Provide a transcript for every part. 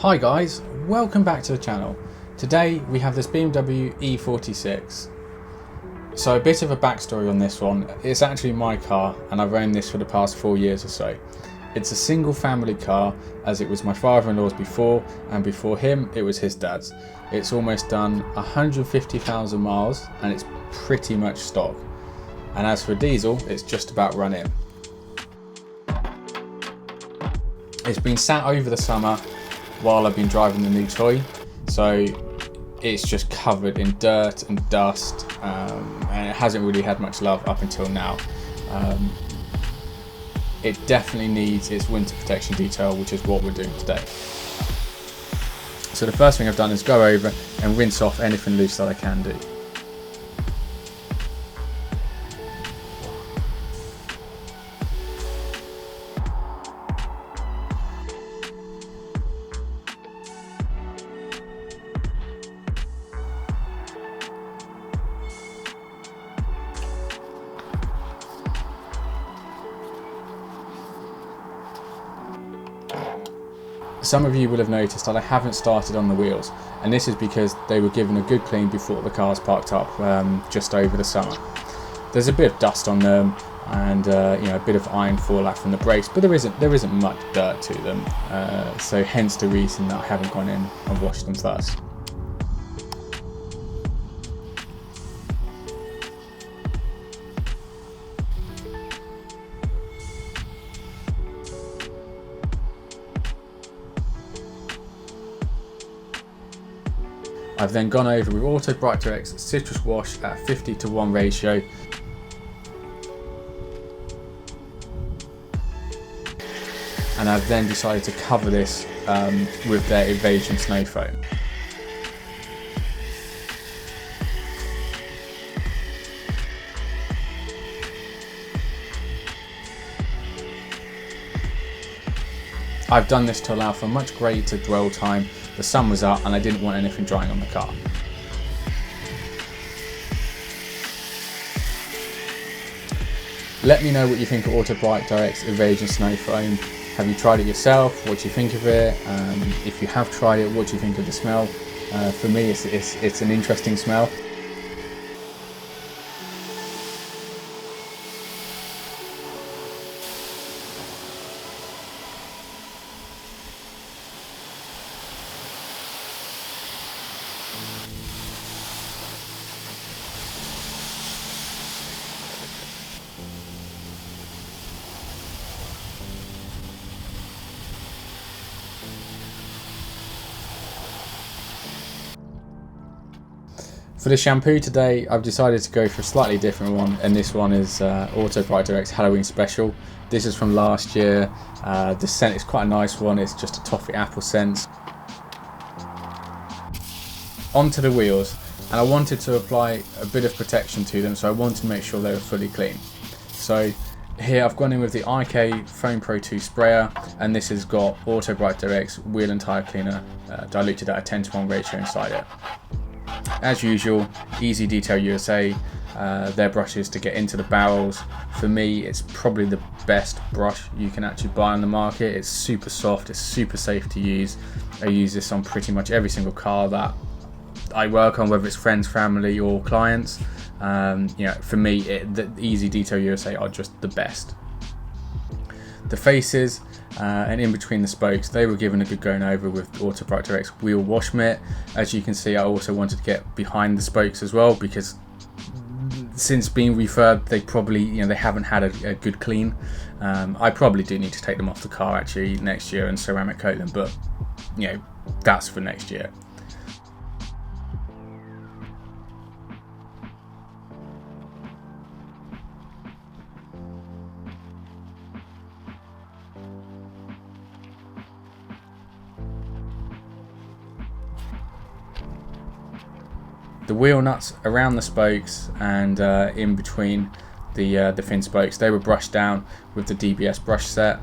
Hi guys, welcome back to the channel. Today we have this BMW E46. So a bit of a backstory on this one. It's actually my car and I've owned this for the past 4 years or so. It's a single family car, as it was my father-in-law's before, and before him it was his dad's. It's almost done 150,000 miles and it's pretty much stock. And as for diesel, it's just about run in. It's been sat over the summer while I've been driving the new toy, so it's just covered in dirt and dust, and it hasn't really had much love up until now. It definitely needs its winter protection detail, which is what we're doing today. So the first thing I've done is go over and rinse off anything loose that I can do. Some of you will have noticed that I haven't started on the wheels, and this is because they were given a good clean before the car's parked up just over the summer. There's a bit of dust on them and a bit of iron fallout from the brakes, but there isn't much dirt to them, so hence the reason that I haven't gone in and washed them first. I've then gone over with Auto Bright Direct's Citrus Wash at 50:1 ratio. And I've then decided to cover this with their Evasion Snow Foam. I've done this to allow for much greater dwell time. The sun was out and I didn't want anything drying on the car. Let me know what you think of Auto Bright Direct's Evasion Snow Foam. Have you tried it yourself? What do you think of it? If you have tried it, what do you think of the smell? For me, it's an interesting smell. For the shampoo today, I've decided to go for a slightly different one, and this one is Auto Bright Direct's Halloween Special. This is from last year. The scent is quite a nice one. It's just a toffee apple scent. Onto the wheels, and I wanted to apply a bit of protection to them, so I wanted to make sure they were fully clean. So here I've gone in with the IK Foam Pro 2 sprayer, and this has got Auto Bright Direct's Wheel and Tyre Cleaner diluted at a 10:1 ratio inside it. As usual, Easy Detail USA, their brushes to get into the barrels. For me, it's probably the best brush you can actually buy on the market. It's super soft, it's super safe to use. I use this on pretty much every single car that I work on, whether it's friends, family or clients. For me, the Easy Detail USA are just the best. The faces and in between the spokes, they were given a good going over with Auto Bright Direct's wheel wash mitt. As you can see, I also wanted to get behind the spokes as well, because since being refurbed, they probably, they haven't had a good clean. I probably do need to take them off the car actually next year and ceramic coat them, but that's for next year. The wheel nuts around the spokes and in between the fin spokes, they were brushed down with the DBS brush set,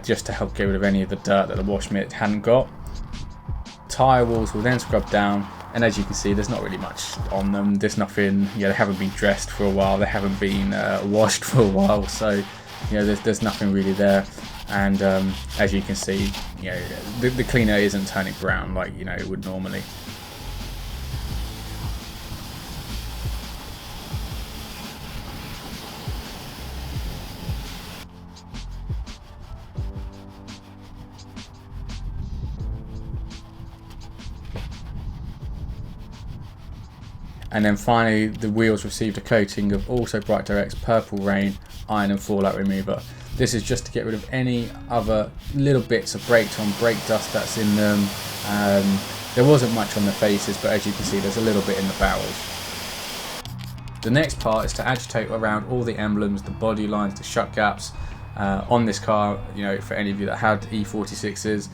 just to help get rid of any of the dirt that the wash mitt hadn't got. Tyre walls were then scrubbed down, and as you can see, there's not really much on them. There's nothing, they haven't been dressed for a while, they haven't been washed for a while, so You know, there's nothing really there, and as you can see, you know, the cleaner isn't turning brown like, you know, it would normally. And then finally, the wheels received a coating of Also Bright Direct's Purple Rain Iron and Fallout Remover. This is just to get rid of any other little bits of brake dust that's in them. There wasn't much on the faces, but as you can see, there's a little bit in the barrels. The next part is to agitate around all the emblems, the body lines, the shut gaps on this car. You know, for any of you that had E46s,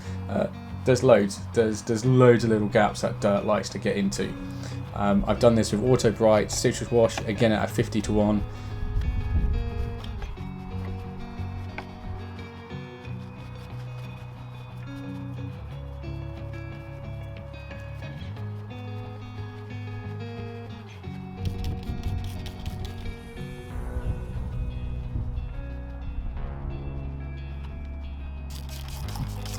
there's loads of little gaps that dirt likes to get into. I've done this with Auto Bright Citrus Wash, again at a 50:1.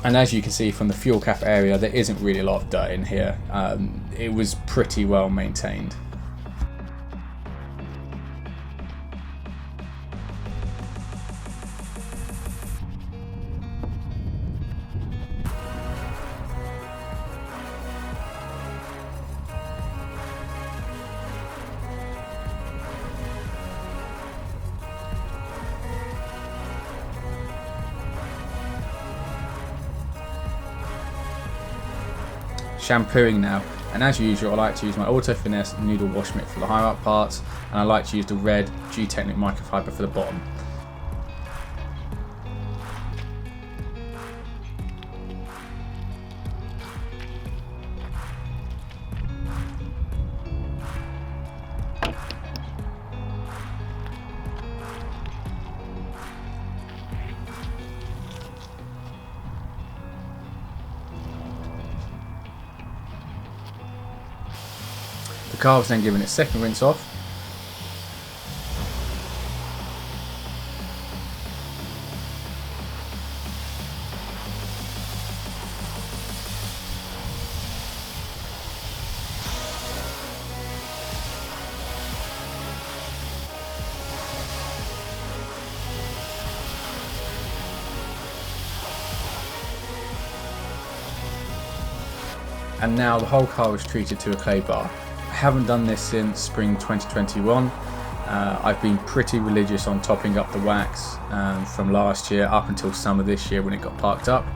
And as you can see from the fuel cap area, there isn't really a lot of dirt in here. It was pretty well maintained. Shampooing now, and as usual, I like to use my Auto Finesse noodle wash mitt for the higher up parts, and I like to use the red G-Technic microfiber for the bottom. The car was then given its second rinse off. And now the whole car was treated to a clay bar. I haven't done this since spring 2021. I've been pretty religious on topping up the wax from last year up until summer this year when it got parked up.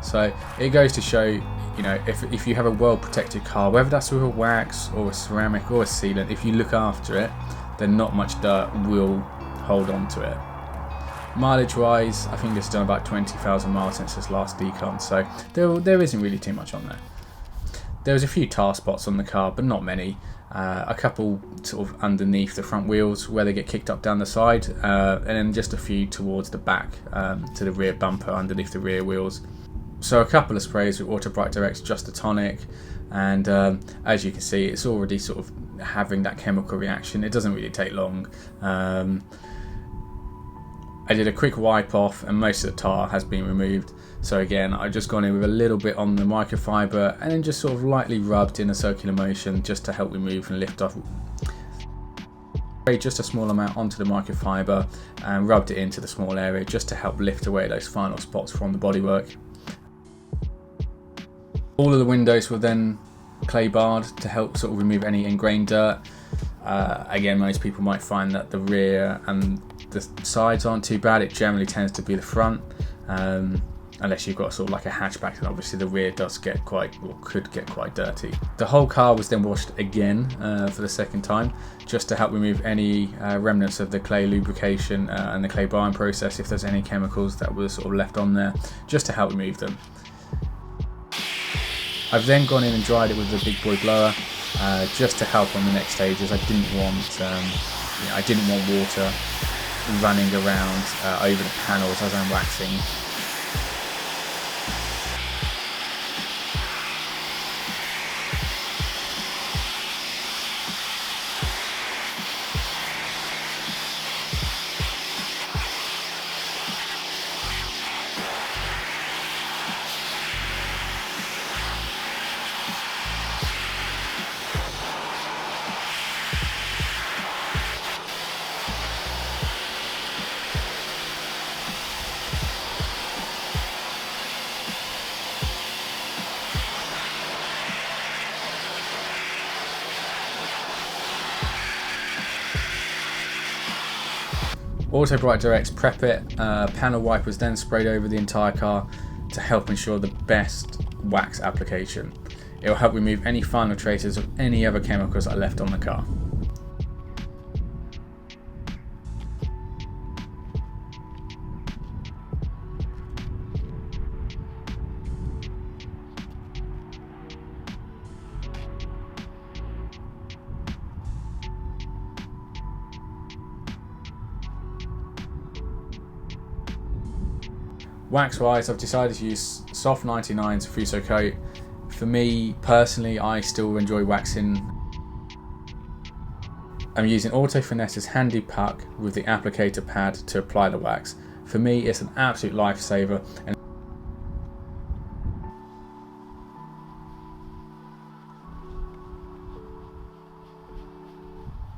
So it goes to show, you know, if you have a well protected car, whether that's with a wax or a ceramic or a sealant, if you look after it, then not much dirt will hold on to it. Mileage wise, I think it's done about 20,000 miles since its last decon, so there isn't really too much on there. There was a few tar spots on the car, but not many. A couple sort of underneath the front wheels where they get kicked up down the side, and then just a few towards the back, to the rear bumper underneath the rear wheels. So a couple of sprays with Auto Bright Direct's Just a Tonic, and as you can see, it's already sort of having that chemical reaction. It doesn't really take long. I did a quick wipe off and most of the tar has been removed. So again, I've just gone in with a little bit on the microfiber and then just sort of lightly rubbed in a circular motion just to help remove and lift off. Just a small amount onto the microfiber and rubbed it into the small area just to help lift away those final spots from the bodywork. All of the windows were then clay barred to help sort of remove any ingrained dirt. Again, most people might find that the rear and the sides aren't too bad. It generally tends to be the front, unless you've got sort of like a hatchback, and obviously the rear does get quite, or could get quite dirty. The whole car was then washed again for the second time, just to help remove any remnants of the clay lubrication and the clay barring process, if there's any chemicals that were sort of left on there, just to help remove them. I've then gone in and dried it with the big boy blower, just to help on the next stages. I didn't want water running around over the panels as I'm waxing. Auto Bright Directs prep it, panel wipers then sprayed over the entire car to help ensure the best wax application. It will help remove any final traces of any other chemicals that are left on the car. Wax wise, I've decided to use Soft 99's Fusso coat. For me personally, I still enjoy waxing. I'm using Auto Finesse's handy puck with the applicator pad to apply the wax. For me, it's an absolute lifesaver. And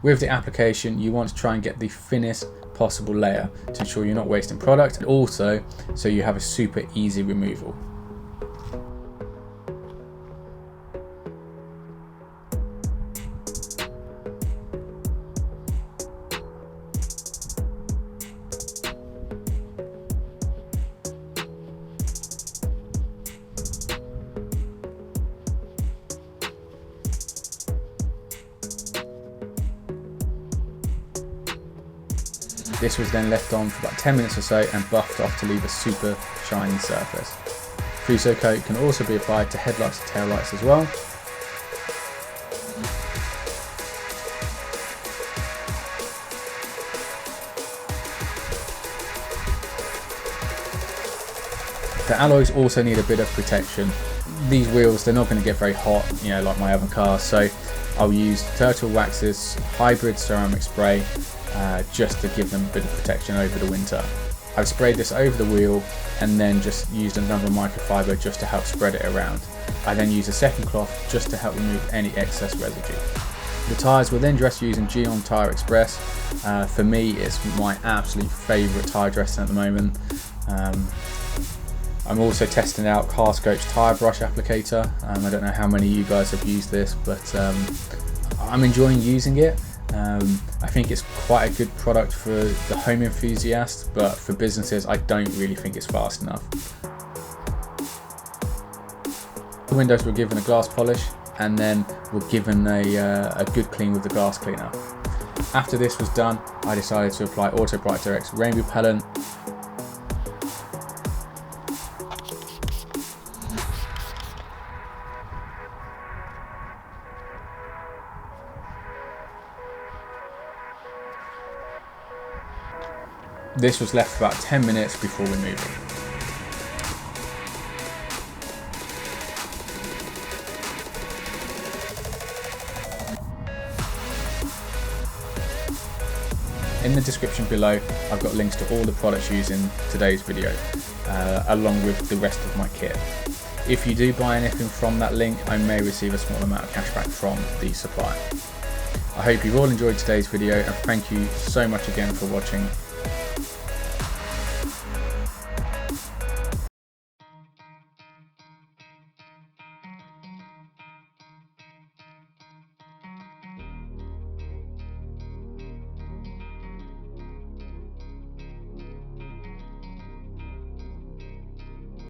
with the application, you want to try and get the thinnest possible layer to ensure you're not wasting product, and also so you have a super easy removal. This was then left on for about 10 minutes or so and buffed off to leave a super shiny surface. Fusso coat can also be applied to headlights and taillights as well. The alloys also need a bit of protection. These wheels, they're not going to get very hot, like my other cars, so I'll use Turtle Wax's hybrid ceramic spray just to give them a bit of protection over the winter. I've sprayed this over the wheel and then just used another microfiber just to help spread it around. I then used a second cloth just to help remove any excess residue. The tyres were then dressed using Geon Tyre Express. For me, it's my absolute favourite tyre dressing at the moment. I'm also testing out Carscope's tyre brush applicator. I don't know how many of you guys have used this, but I'm enjoying using it. I think it's quite a good product for the home enthusiast, but for businesses I don't really think it's fast enough. The windows were given a glass polish and then were given a good clean with the glass cleaner. After this was done, I decided to apply Auto Bright Direct's rain repellent. This was left for about 10 minutes before removing. In the description below, I've got links to all the products used in today's video, along with the rest of my kit. If you do buy anything from that link, I may receive a small amount of cashback from the supplier. I hope you've all enjoyed today's video, and thank you so much again for watching.